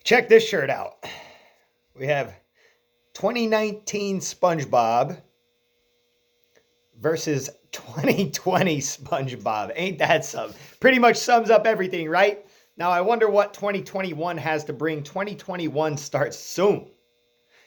Check this shirt out. We have 2019 SpongeBob versus 2020 SpongeBob. Ain't that something? Pretty much sums up everything, right? Now, I wonder what 2021 has to bring. 2021 starts soon.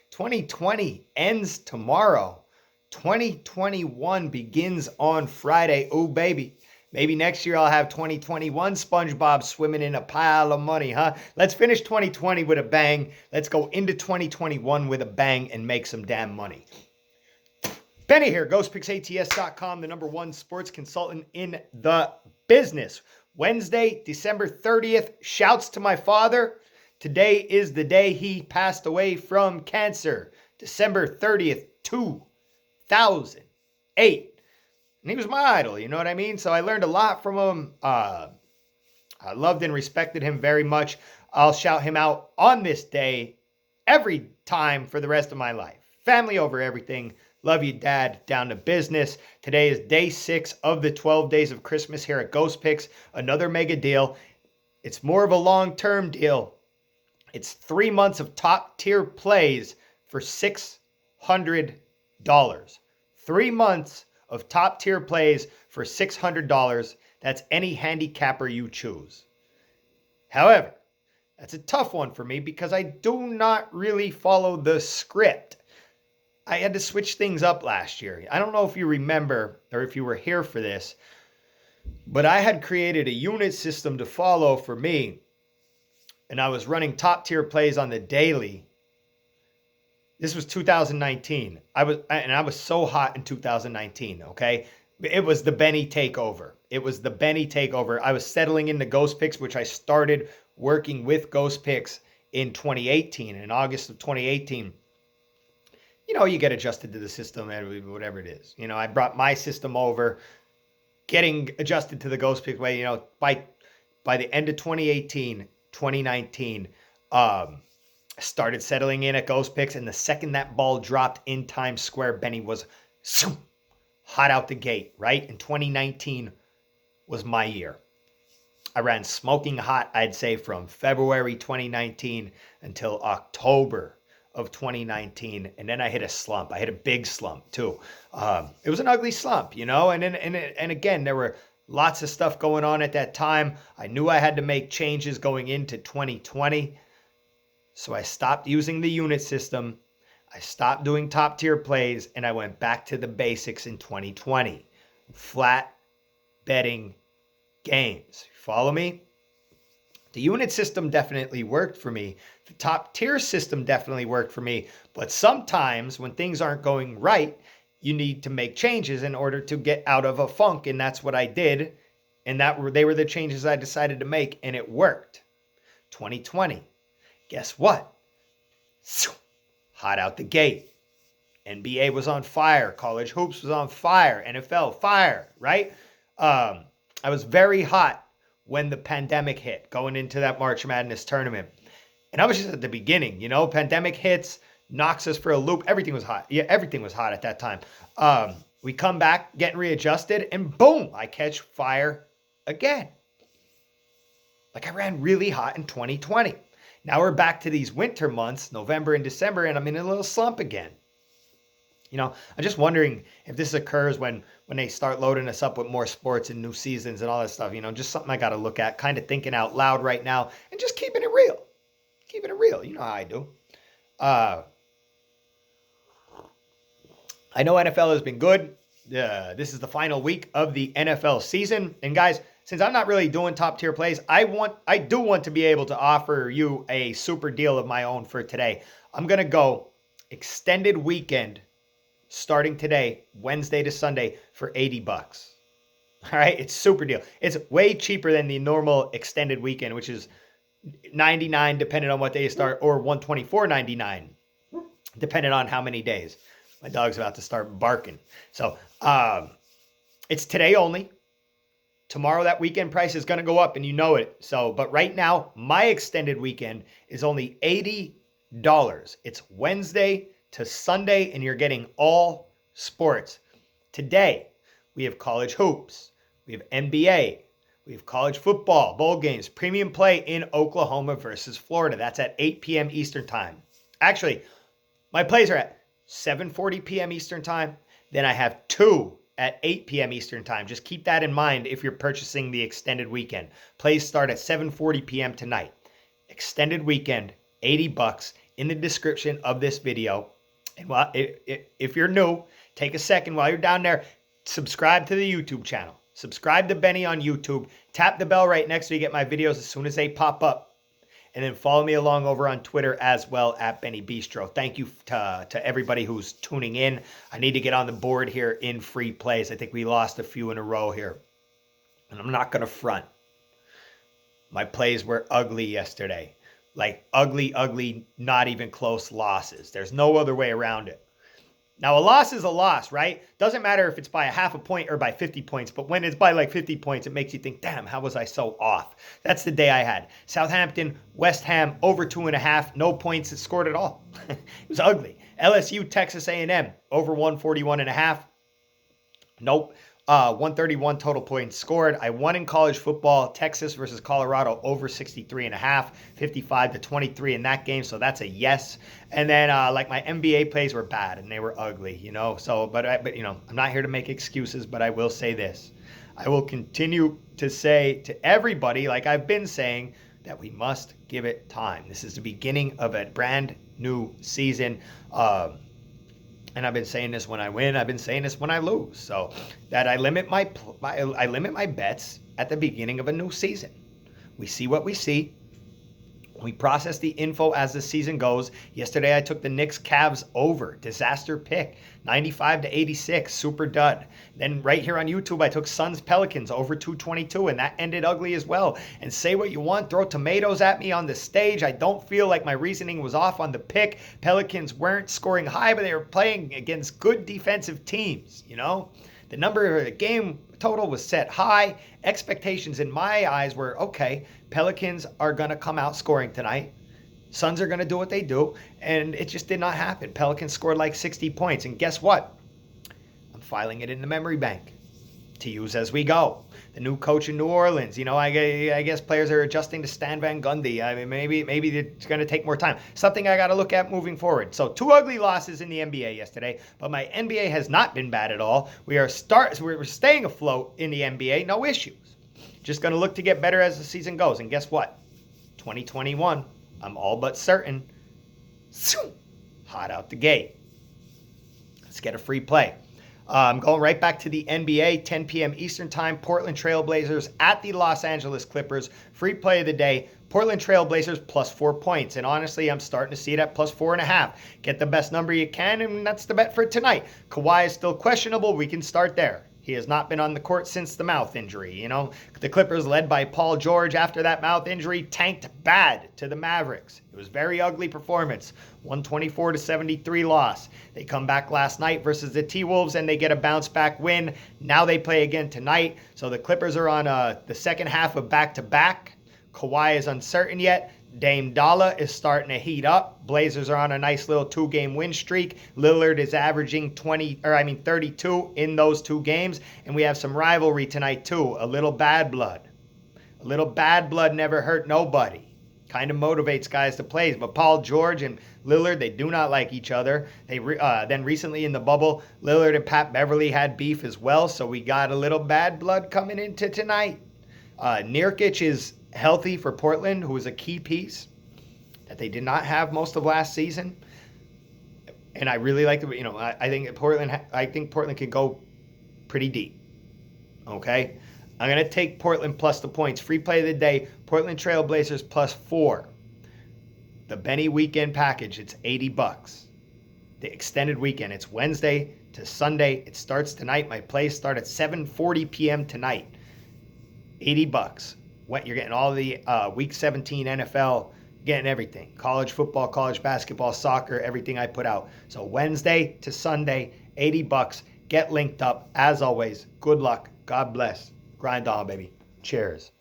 2020 ends tomorrow. 2021 begins on Friday. Oh, baby. Maybe next year I'll have 2021 SpongeBob swimming in a pile of money, huh? Let's finish 2020 with a bang. Let's go into 2021 with a bang and make some damn money. Benny here, ghostpicksats.com, the number one sports consultant in the business. Wednesday, December 30th. Shouts to my father. Today is the day he passed away from cancer. December 30th, 2008. And he was my idol, you know what I mean? So I learned a lot from him. I loved and respected him very much. I'll shout him out on this day every time for the rest of my life. Family over everything. Love you, Dad. Down to business. Today is day 6 of the 12 days of Christmas here at Ghost Picks. Another mega deal. It's more of a long-term deal. It's 3 months of top-tier plays for $600. 3 months of top-tier plays for $600. That's any handicapper you choose. However, that's a tough one for me because I do not really follow the script. I had to switch things up last year. I don't know if you remember or if you were here for this, but I had created a unit system to follow for me, and I was running top-tier plays on the daily. This was 2019. I was so hot in 2019, okay? It was the Benny takeover. I was settling into Ghost Picks, which I started working with Ghost Picks in 2018, in August of 2018. You know, you get adjusted to the system and whatever it is. You know, I brought my system over, getting adjusted to the Ghost Picks way, you know, by the end of 2018, 2019, started settling in at Ghost Picks, and the second that ball dropped in Times Square, Benny was hot out the gate, right? And 2019 was my year. I ran smoking hot, I'd say, from February 2019 until October of 2019, and then I hit a slump. I hit a big slump too. It was an ugly slump, you know, and again, there were lots of stuff going on at that time. I knew I had to make changes going into 2020. So I stopped using the unit system. I stopped doing top tier plays, and I went back to the basics in 2020. Flat betting games. Follow me? The unit system definitely worked for me. The top tier system definitely worked for me. But sometimes when things aren't going right, you need to make changes in order to get out of a funk. And that's what I did. And they were the changes I decided to make, and it worked. 2020. Guess what? Hot out the gate. NBA was on fire. College hoops was on fire. NFL, fire, right? I was very hot when the pandemic hit, going into that March Madness tournament. And I was just at the beginning, you know, pandemic hits, knocks us for a loop. Everything was hot. Yeah, everything was hot at that time. We come back, getting readjusted, and boom, I catch fire again. Like I ran really hot in 2020. Now we're back to these winter months, November and December, and I'm in a little slump again. You know, I'm just wondering if this occurs when they start loading us up with more sports and new seasons and all that stuff. You know, just something I got to look at, kind of thinking out loud right now and just keeping it real. Keeping it real. You know how I do. I know NFL has been good. This is the final week of the NFL season. And guys, since I'm not really doing top tier plays, I do want to be able to offer you a super deal of my own for today. I'm going to go extended weekend starting today, Wednesday to Sunday, for $80. All right, it's super deal. It's way cheaper than the normal extended weekend, which is $99 depending on what day you start, or $124.99 depending on how many days. My dog's about to start barking. So it's today only. Tomorrow that weekend price is going to go up, and you know it. So, but right now, my extended weekend is only $80. It's Wednesday to Sunday, and you're getting all sports. Today, we have college hoops. We have NBA. We have college football, bowl games, premium play in Oklahoma versus Florida. That's at 8 p.m. Eastern time. Actually, my plays are at 7:40 p.m. Eastern time. Then I have 2 at 8 p.m. Eastern time. Just keep that in mind if you're purchasing the extended weekend. Plays start at 7:40 p.m. tonight. Extended weekend, $80 in the description of this video. And if you're new, take a second while you're down there, subscribe to the YouTube channel. Subscribe to Benny on YouTube. Tap the bell right next so you get my videos as soon as they pop up. And then follow me along over on Twitter as well at Benny Bistro. Thank you to everybody who's tuning in. I need to get on the board here in free plays. I think we lost a few in a row here. And I'm not going to front. My plays were ugly yesterday. Like ugly, not even close losses. There's no other way around it. Now, a loss is a loss, right? Doesn't matter if it's by a half a point or by 50 points, but when it's by like 50 points, it makes you think, damn, how was I so off? That's the day I had. Southampton, West Ham, over 2.5, no points scored at all. It was ugly. LSU, Texas A&M, over 141.5. Nope. 131 total points scored. I won in college football. Texas versus Colorado over 63.5, 55-23 in that game. So that's a yes. And then like my NBA plays were bad and they were ugly, you know. So, but you know, I'm not here to make excuses, but I will say this. I will continue to say to everybody, like I've been saying, that we must give it time. This is the beginning of a brand new season. And I've been saying this when I win. I've been saying this when I lose. So that I limit my bets at the beginning of a new season. We see what we see. We process the info as the season goes. Yesterday I took the Knicks Cavs over. Disaster pick. 95-86. Super dud. Then right here on YouTube I took Suns Pelicans over 222 and that ended ugly as well. And say what you want. Throw tomatoes at me on the stage. I don't feel like my reasoning was off on the pick. Pelicans weren't scoring high, but they were playing against good defensive teams, you know. The number of the game total was set high. Expectations in my eyes were, okay, Pelicans are going to come out scoring tonight. Suns are going to do what they do. And it just did not happen. Pelicans scored like 60 points. And guess what? I'm filing it in the memory bank to use as we go. The new coach in New Orleans, you know, I guess players are adjusting to Stan Van Gundy. I mean, maybe it's going to take more time. Something I got to look at moving forward. So 2 ugly losses in the NBA yesterday, but my NBA has not been bad at all. We're staying afloat in the NBA, no issues. Just going to look to get better as the season goes. And guess what? 2021, I'm all but certain, hot out the gate. Let's get a free play. I'm going right back to the NBA, 10 p.m. Eastern Time. Portland Trailblazers at the Los Angeles Clippers. Free play of the day. Portland Trailblazers plus 4 points. And honestly, I'm starting to see it at plus 4.5. Get the best number you can, and that's the bet for tonight. Kawhi is still questionable. We can start there. He has not been on the court since the mouth injury. You know, the Clippers, led by Paul George after that mouth injury, tanked bad to the Mavericks. It was a very ugly performance. 124-73 loss. They come back last night versus the T-Wolves and they get a bounce back win. Now they play again tonight. So the Clippers are on the second half of back-to-back. Kawhi is uncertain yet. Dame Dalla is starting to heat up. Blazers are on a nice little 2-game win streak. Lillard is averaging 32 in those 2 games. And we have some rivalry tonight too. A little bad blood. A little bad blood never hurt nobody. Kind of motivates guys to play. But Paul George and Lillard, they do not like each other. Then recently in the bubble, Lillard and Pat Beverly had beef as well. So we got a little bad blood coming into tonight. Nurkic is healthy for Portland, who is a key piece that they did not have most of last season. And I really like the, you know, I think Portland can go pretty deep. Okay? I'm going to take Portland plus the points. Free play of the day, Portland Trailblazers plus 4. The Benny weekend package, it's $80. The extended weekend, it's Wednesday to Sunday. It starts tonight. My plays start at 7:40 p.m. tonight. $80. You're getting all the Week 17 NFL, getting everything. College football, college basketball, soccer, everything I put out. So Wednesday to Sunday, $80. Get linked up. As always, good luck. God bless. Grind on, baby. Cheers.